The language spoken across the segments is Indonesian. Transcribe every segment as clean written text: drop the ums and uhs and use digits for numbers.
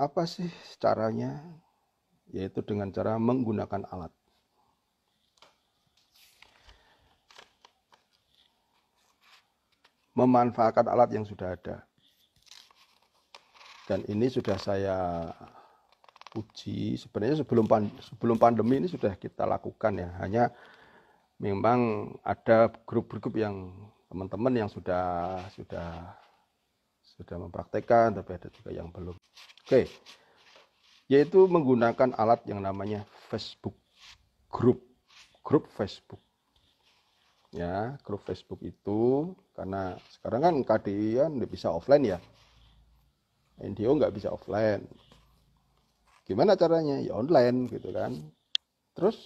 Apa sih caranya? Yaitu dengan cara menggunakan alat. Memanfaatkan alat yang sudah ada. Dan ini sudah saya uji, sebenarnya sebelum pandemi ini sudah kita lakukan ya. Hanya memang ada grup-grup yang teman-teman yang sudah mempraktekkan, tapi ada juga yang belum. Oke, yaitu menggunakan alat yang namanya Facebook grup Facebook. Ya, grup Facebook itu karena sekarang kan KDI kan nggak bisa offline ya, NDO nggak bisa offline. Gimana caranya? Ya online gitu kan. Terus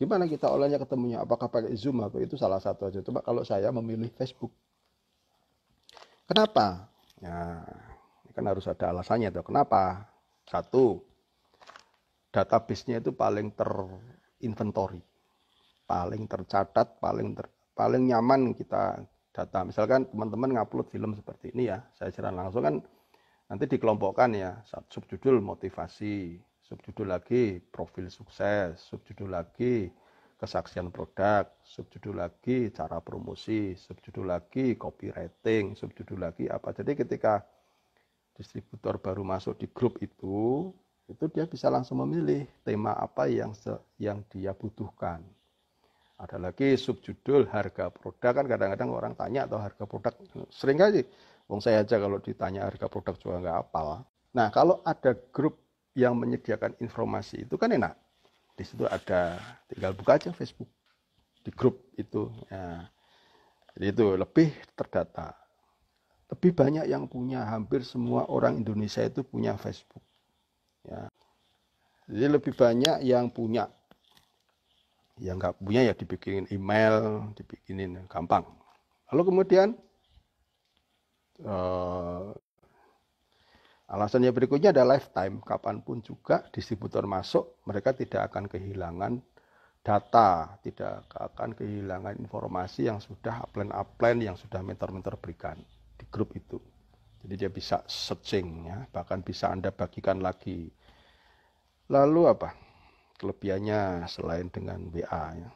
gimana kita online-nya ketemunya? Apakah pakai Zoom atau itu salah satu aja. Coba kalau saya memilih Facebook. Kenapa? Ya, ini kan harus ada alasannya tuh. Kenapa? Satu, database-nya itu paling terinventory, paling tercatat, paling nyaman kita data. Misalkan teman-teman ngupload film seperti ini ya, saya siaran langsung kan nanti dikelompokkan ya, subjudul motivasi, subjudul lagi profil sukses, subjudul lagi kesaksian produk, subjudul lagi cara promosi, subjudul lagi copywriting, subjudul lagi apa. Jadi ketika distributor baru masuk di grup itu dia bisa langsung memilih tema apa yang dia butuhkan. Ada lagi subjudul harga produk, kan kadang-kadang orang tanya atau harga produk, sering kali wong saya aja kalau ditanya harga produk juga nggak hafal. Nah, kalau ada grup yang menyediakan informasi itu kan enak. Di situ ada, tinggal buka aja Facebook di grup itu. Ya, jadi itu lebih terdata. Lebih banyak yang punya, hampir semua orang Indonesia itu punya Facebook. Ya. Jadi lebih banyak yang punya. Yang nggak punya ya dibikinin email, dibikinin gampang. Lalu kemudian alasannya berikutnya ada lifetime. Kapanpun juga distributor masuk, mereka tidak akan kehilangan data, tidak akan kehilangan informasi yang sudah upline yang sudah mentor berikan di grup itu. Jadi dia bisa searching ya, bahkan bisa Anda bagikan lagi. Lalu apa? Kelebihannya selain dengan WA ya,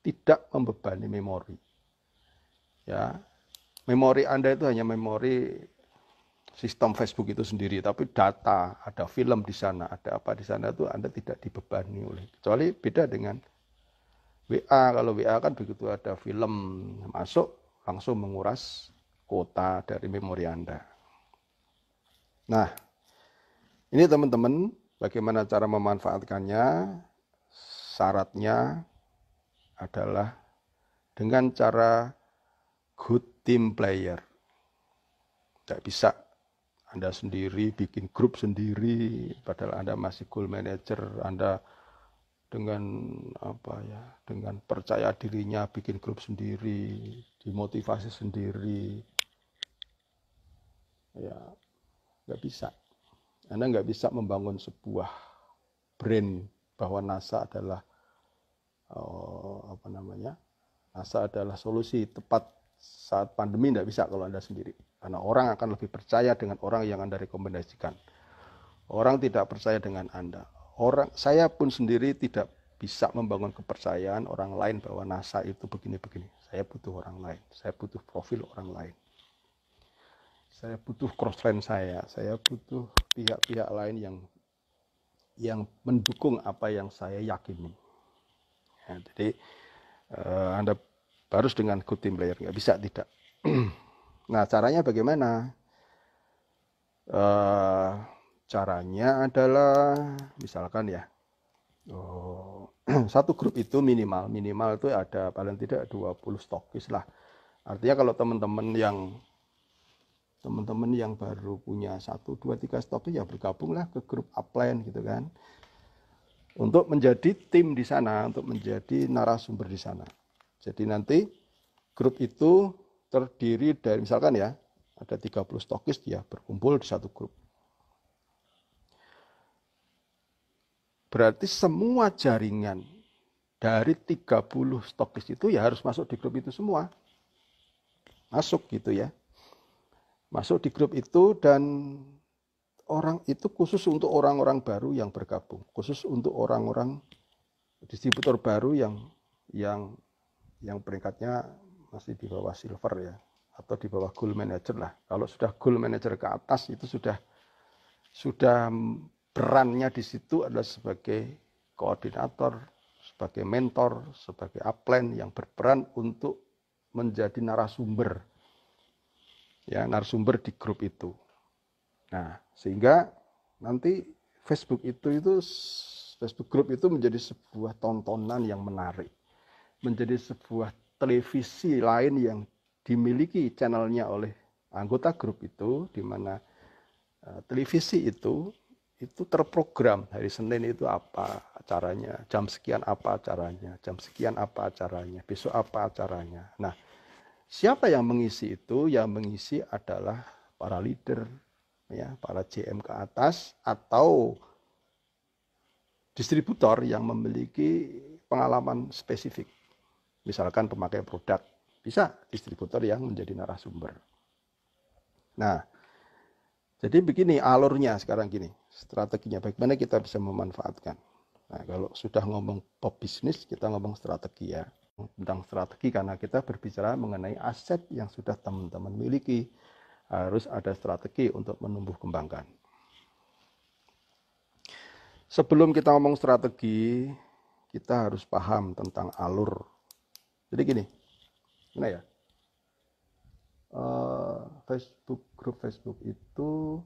tidak membebani memori. Ya, memori Anda itu hanya memori sistem Facebook itu sendiri, tapi data, ada film di sana, ada apa di sana itu Anda tidak dibebani oleh. Kecuali beda dengan WA. Kalau WA kan begitu ada film masuk langsung menguras kuota dari memori Anda. Nah, ini teman-teman, bagaimana cara memanfaatkannya? Syaratnya adalah dengan cara good team player. Tidak bisa Anda sendiri bikin grup sendiri, padahal Anda masih goal manager, Anda dengan percaya dirinya bikin grup sendiri, dimotivasi sendiri. Ya, nggak bisa. Anda nggak bisa membangun sebuah brand bahwa NASA adalah NASA adalah solusi tepat saat pandemi. Nggak bisa kalau Anda sendiri, karena orang akan lebih percaya dengan orang yang Anda rekomendasikan. Orang tidak percaya dengan Anda. Saya pun sendiri tidak bisa membangun kepercayaan orang lain bahwa NASA itu begini-begini. Saya butuh orang lain, saya butuh profil orang lain, saya butuh crossline saya butuh pihak-pihak lain yang mendukung apa yang saya yakini. Ya, jadi Anda harus dengan good team player, nggak bisa tidak. Nah, caranya bagaimana? Caranya adalah misalkan ya, satu grup itu minimal itu ada paling tidak 20 stokis lah. Artinya kalau teman-teman yang baru punya 1, 2, 3 stokis ya bergabunglah ke grup upline gitu kan, untuk menjadi tim di sana, untuk menjadi narasumber di sana. Jadi nanti grup itu terdiri dari misalkan ya ada 30 stokis, dia berkumpul di satu grup. Berarti semua jaringan dari 30 stokis itu ya harus masuk di grup itu semua. Masuk gitu ya. Masuk di grup itu dan orang itu khusus untuk orang-orang baru yang bergabung, khusus untuk orang-orang distributor baru yang yang peringkatnya masih di bawah silver ya, atau di bawah gold manager lah. Kalau sudah gold manager ke atas itu sudah perannya di situ adalah sebagai koordinator, sebagai mentor, sebagai upline yang berperan untuk menjadi narasumber, ya, narasumber di grup itu. Nah, sehingga nanti Facebook group itu menjadi sebuah tontonan yang menarik, menjadi sebuah televisi lain yang dimiliki channelnya oleh anggota grup itu, di mana televisi itu terprogram hari Senin itu apa acaranya, jam sekian apa acaranya, jam sekian apa acaranya, besok apa acaranya. Nah, siapa yang mengisi itu? Yang mengisi adalah para leader, ya, para GM ke atas atau distributor yang memiliki pengalaman spesifik. Misalkan pemakai produk, bisa distributor yang menjadi narasumber. Nah, jadi begini alurnya sekarang gini, strateginya bagaimana kita bisa memanfaatkan. Nah, kalau sudah ngomong bisnis, kita ngomong strategi ya. Tentang strategi karena kita berbicara mengenai aset yang sudah teman-teman miliki. Harus ada strategi untuk menumbuh kembangkan. Sebelum kita ngomong strategi, kita harus paham tentang alur. Jadi gini, gimana ya? Grup Facebook itu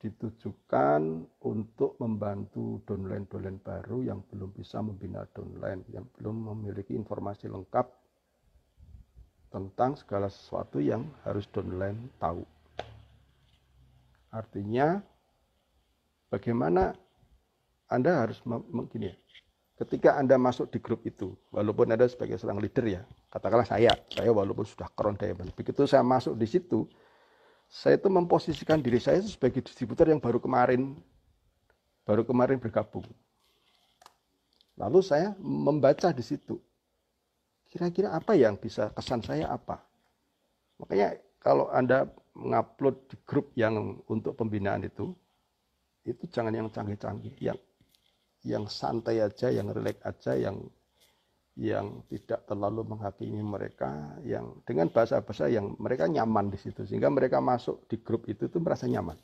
ditujukan untuk membantu downline baru yang belum bisa membina downline, yang belum memiliki informasi lengkap tentang segala sesuatu yang harus downline tahu. Artinya bagaimana Anda harus begini ya, ketika Anda masuk di grup itu, walaupun Anda sebagai seorang leader ya, katakanlah saya walaupun sudah crown diamond, begitu saya masuk di situ, saya itu memposisikan diri saya sebagai distributor yang baru kemarin bergabung. Lalu saya membaca di situ, kira-kira apa yang bisa kesan saya apa. Makanya kalau Anda mengupload di grup yang untuk pembinaan itu jangan yang canggih-canggih, yang santai aja, yang relax aja, yang tidak terlalu menghakimi mereka, yang dengan bahasa-bahasa yang mereka nyaman di situ, sehingga mereka masuk di grup itu tuh merasa nyaman.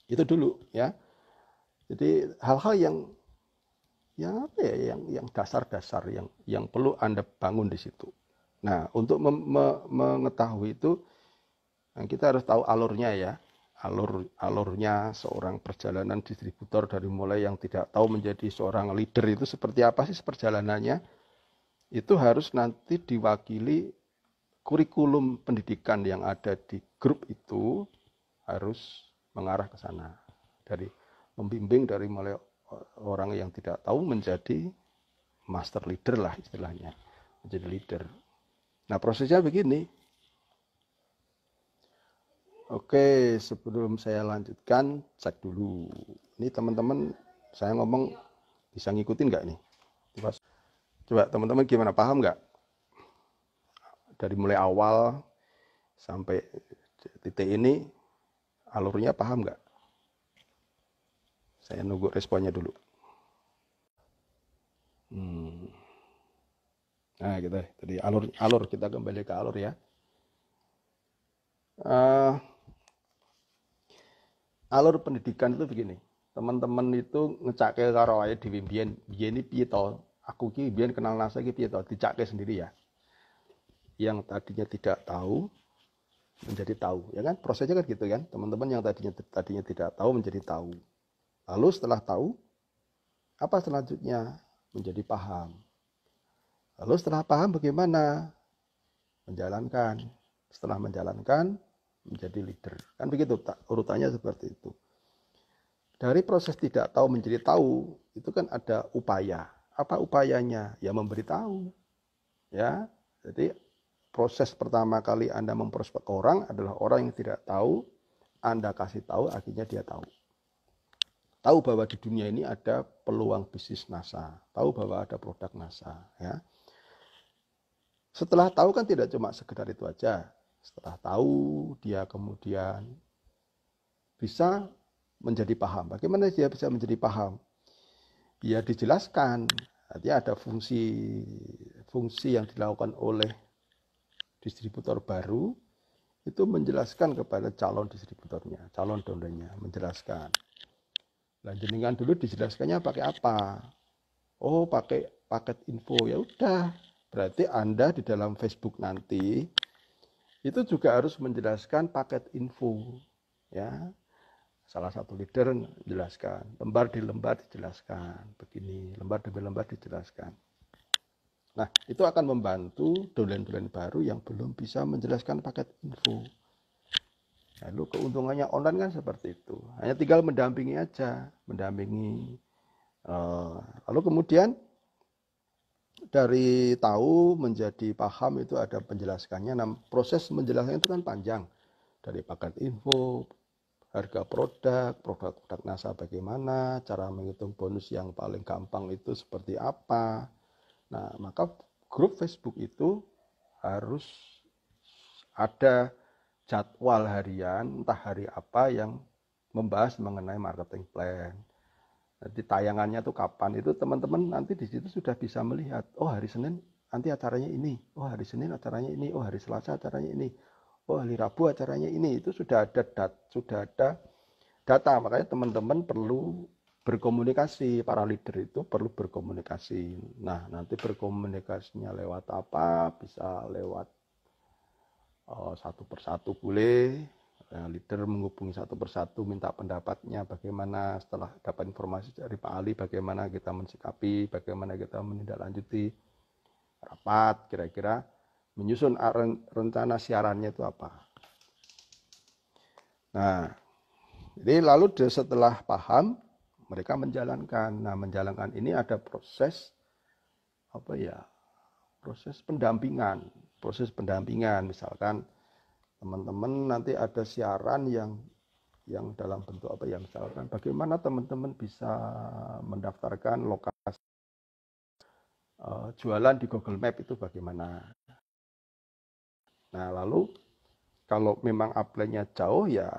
Itu dulu ya. Jadi hal-hal yang apa ya, yang dasar-dasar yang perlu Anda bangun di situ. Nah, untuk mengetahui itu, kita harus tahu alurnya ya. Alurnya seorang perjalanan distributor dari mulai yang tidak tahu menjadi seorang leader itu seperti apa sih perjalanannya. Itu harus nanti diwakili kurikulum pendidikan yang ada di grup itu harus mengarah ke sana. Dari membimbing dari mulai orang yang tidak tahu menjadi master leader lah istilahnya, menjadi leader. Nah, prosesnya begini. Oke, sebelum saya lanjutkan, cek dulu. Ini teman-teman, saya ngomong bisa ngikutin nggak nih? Coba teman-teman gimana, paham nggak? Dari mulai awal sampai titik ini, alurnya paham nggak? Saya nunggu responnya dulu. Nah, gitu. Jadi alur kita kembali ke alur ya. Alur pendidikan itu begini, teman-teman itu ngecake karo ae dhewe biyen ini piye to, aku ki biyen kenal nasa ki piye to, dicake sendiri ya. Yang tadinya tidak tahu menjadi tahu, ya kan? Prosesnya kan gitu kan, teman-teman yang tadinya tidak tahu menjadi tahu. Lalu setelah tahu, apa selanjutnya? Menjadi paham. Lalu setelah paham bagaimana? Menjalankan. Setelah menjalankan, menjadi leader. Kan begitu, urutannya seperti itu. Dari proses tidak tahu menjadi tahu, itu kan ada upaya. Apa upayanya? Ya memberitahu. Ya, jadi proses pertama kali Anda memprospek orang adalah orang yang tidak tahu, Anda kasih tahu, akhirnya dia tahu. Tahu bahwa di dunia ini ada peluang bisnis NASA, tahu bahwa ada produk NASA. Ya. Setelah tahu kan tidak cuma sekedar itu aja. Setelah tahu, dia kemudian bisa menjadi paham. Bagaimana dia bisa menjadi paham? Ya dijelaskan. Artinya ada fungsi yang dilakukan oleh distributor baru, itu menjelaskan kepada calon distributornya, calon downline-nya, menjelaskan. Nah, jenengan dulu dijelaskannya pakai apa? Oh, pakai paket info. Ya udah, berarti Anda di dalam Facebook nanti itu juga harus menjelaskan paket info. Ya, salah satu leader menjelaskan, lembar di lembar dijelaskan, begini, lembar demi lembar dijelaskan. Nah, itu akan membantu downline-downline baru yang belum bisa menjelaskan paket info. Lalu keuntungannya online kan seperti itu. Hanya tinggal mendampingi aja, mendampingi. Lalu kemudian dari tahu menjadi paham itu ada penjelaskannya. Nah, proses menjelaskan itu kan panjang. Dari paket info, harga produk NASA bagaimana, cara menghitung bonus yang paling gampang itu seperti apa. Nah, maka grup Facebook itu harus ada jadwal harian, entah hari apa yang membahas mengenai marketing plan. Nanti tayangannya tuh kapan, itu teman-teman nanti di situ sudah bisa melihat, oh hari Senin nanti acaranya ini, oh hari Senin acaranya ini, oh hari Selasa acaranya ini, oh hari Rabu acaranya ini. Itu sudah ada data. Makanya teman-teman perlu berkomunikasi, para leader itu perlu berkomunikasi. Nah, nanti berkomunikasinya lewat apa? Bisa lewat satu persatu boleh. Leader menghubungi satu persatu, minta pendapatnya bagaimana setelah dapat informasi dari Pak Ali, bagaimana kita mensikapi, bagaimana kita menindaklanjuti rapat, kira-kira menyusun rencana siarannya itu apa. Nah, jadi lalu setelah paham, mereka menjalankan. Nah, menjalankan ini ada proses proses pendampingan. Misalkan teman-teman nanti ada siaran yang dalam bentuk apa ya, misalkan bagaimana teman-teman bisa mendaftarkan lokasi jualan di Google Map itu bagaimana. Nah, lalu kalau memang apply-nya jauh ya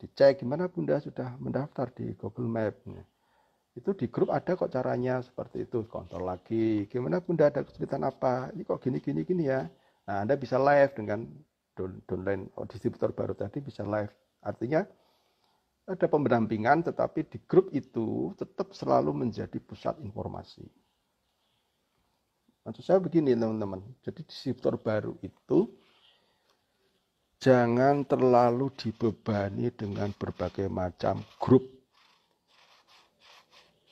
dicek gimana Bunda sudah mendaftar di Google Map. Itu di grup ada kok caranya seperti itu, kontrol lagi. Gimana Bunda, ada kesulitan apa? Ini kok gini ya. Nah, Anda bisa live dengan downline distributor baru tadi, bisa live. Artinya ada pendampingan, tetapi di grup itu tetap selalu menjadi pusat informasi. Maksud saya begini teman-teman, jadi distributor baru itu jangan terlalu dibebani dengan berbagai macam grup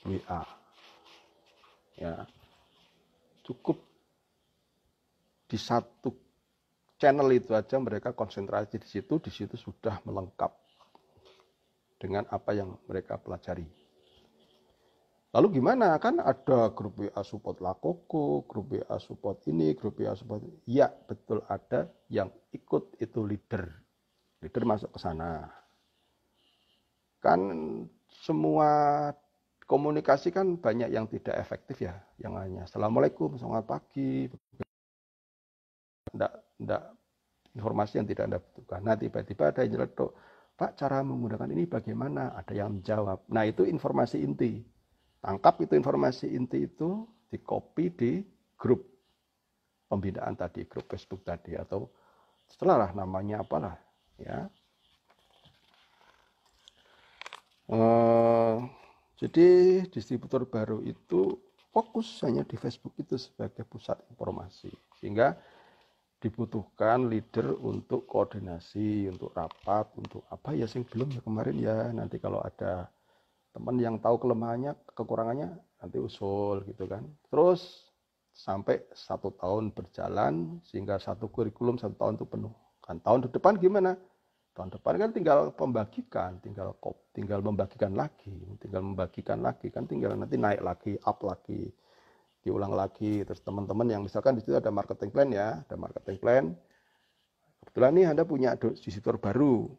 WA. Ya, cukup di satu channel itu aja mereka konsentrasi di situ sudah melengkap dengan apa yang mereka pelajari. Lalu gimana? Kan ada grup WA support Lakoko, grup WA support ini, grup WA support ini. Ya, betul ada yang ikut itu leader. Leader masuk ke sana. Kan semua komunikasi kan banyak yang tidak efektif ya. Yang hanya Assalamualaikum, selamat pagi. Enggak, informasi yang tidak Anda butuhkan. Nah, tiba-tiba ada yang nyeletuk, Pak, cara menggunakan ini bagaimana? Ada yang menjawab. Nah, itu informasi inti. Tangkap itu informasi inti itu, di copy di grup pembinaan tadi, grup Facebook tadi, atau setelah lah namanya apalah, ya. Jadi distributor baru itu fokus hanya di Facebook itu sebagai pusat informasi, sehingga dibutuhkan leader untuk koordinasi, untuk rapat, untuk apa ya sing belum ya kemarin ya, nanti kalau ada teman yang tahu kelemahannya, kekurangannya, nanti usul gitu kan. Terus sampai 1 tahun berjalan sehingga satu kurikulum 1 tahun itu penuh. Kan tahun depan gimana? Tahun depan kan tinggal pembagikan, tinggal membagikan lagi, kan tinggal nanti naik lagi, up lagi, diulang lagi. Terus teman-teman yang misalkan di situ ada marketing plan ya, ada marketing plan. Kebetulan nih Anda punya distributor baru.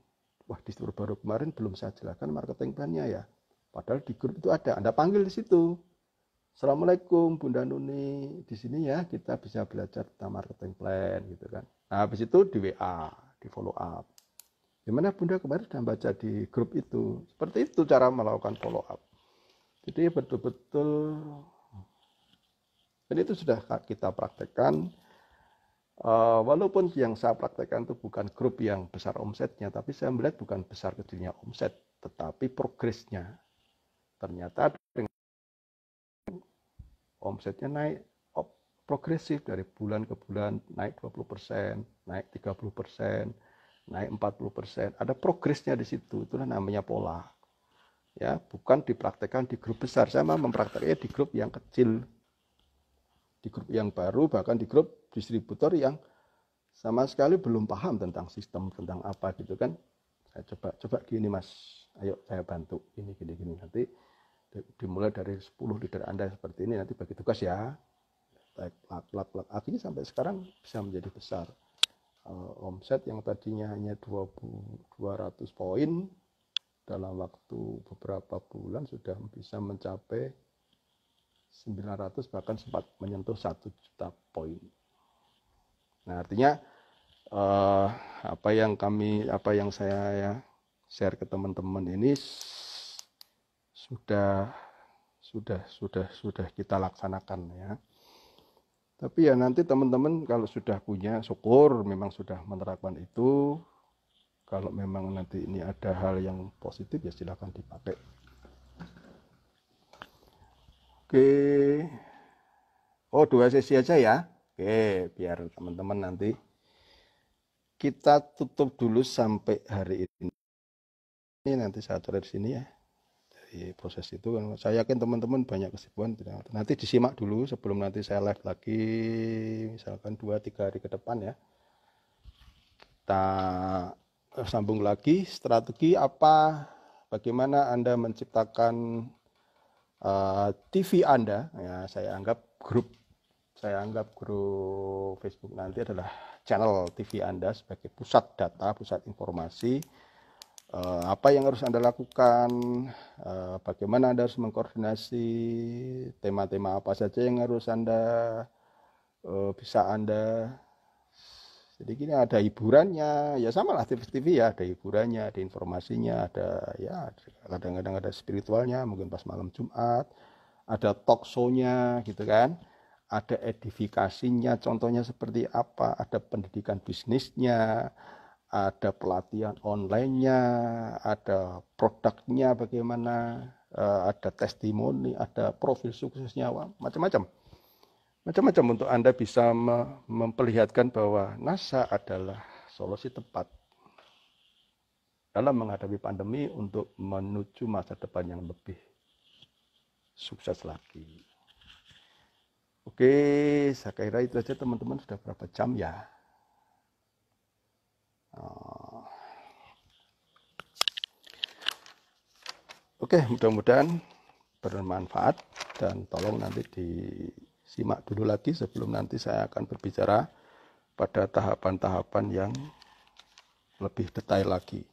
Wah, distributor baru kemarin belum saya jelaskan marketing plan-nya ya. Padahal di grup itu ada, Anda panggil di situ. Assalamualaikum Bunda Nuni, di sini ya kita bisa belajar tentang marketing plan gitu kan. Nah, habis itu di WA, di follow up. Gimana Bunda kemarin sudah baca di grup itu. Seperti itu cara melakukan follow up. Jadi betul-betul, dan itu sudah kita praktekkan. Walaupun yang saya praktekkan itu bukan grup yang besar omsetnya, tapi saya melihat bukan besar kecilnya omset, tetapi progresnya. Ternyata dengan omsetnya naik progresif dari bulan ke bulan, naik 20%, naik 30%, naik 40%. Ada progresnya di situ, itulah namanya pola. Ya, bukan dipraktekkan di grup besar. Saya mau mempraktekkannya di grup yang kecil, di grup yang baru, bahkan di grup distributor yang sama sekali belum paham tentang sistem, tentang apa gitu kan. Saya coba gini Mas, ayo saya bantu ini gini nanti dimulai dari 10 leader Anda seperti ini, nanti bagi tugas ya. Akhirnya sampai sekarang bisa menjadi besar. Omset yang tadinya hanya 200 poin dalam waktu beberapa bulan sudah bisa mencapai 900, bahkan sempat menyentuh 1 juta poin. Nah, artinya apa yang saya ya share ke teman-teman ini sudah kita laksanakan ya. Tapi ya nanti teman-teman kalau sudah punya, syukur memang sudah menerapkan itu. Kalau memang nanti ini ada hal yang positif ya silakan dipakai. Oke. Oh, 2 sesi aja ya. Oke, biar teman-teman nanti kita tutup dulu sampai hari ini. Ini nanti saya tulis di sini ya. Dari proses itu, saya yakin teman-teman banyak kesibukan. Nanti disimak dulu sebelum nanti saya live lagi, misalkan 2-3 hari ke depan ya. Kita sambung lagi strategi apa, bagaimana Anda menciptakan TV Anda. Ya, saya anggap grup Facebook nanti adalah channel TV Anda sebagai pusat data, pusat informasi. Apa yang harus Anda lakukan, bagaimana Anda harus mengkoordinasi, tema-tema apa saja yang harus bisa Anda. Jadi gini, ada hiburannya, ya sama lah TV ya, ada hiburannya, ada informasinya, ada ya kadang-kadang ada spiritualnya, mungkin pas malam Jumat, ada talk show-nya gitu kan, ada edifikasinya, contohnya seperti apa, ada pendidikan bisnisnya, ada pelatihan online-nya, ada produknya bagaimana, ada testimoni, ada profil suksesnya, macam-macam untuk Anda bisa memperlihatkan bahwa NASA adalah solusi tepat dalam menghadapi pandemi untuk menuju masa depan yang lebih sukses lagi. Oke, saya kira itu saja teman-teman. Sudah berapa jam ya? Oke, mudah-mudahan bermanfaat dan tolong nanti disimak dulu lagi sebelum nanti saya akan berbicara pada tahapan-tahapan yang lebih detail lagi.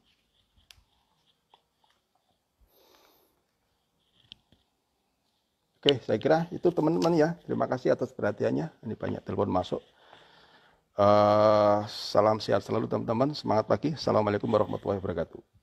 Oke, saya kira itu teman-teman ya. Terima kasih atas perhatiannya. Ini banyak telepon masuk. Salam sehat selalu teman-teman. Semangat pagi. Assalamualaikum warahmatullahi wabarakatuh.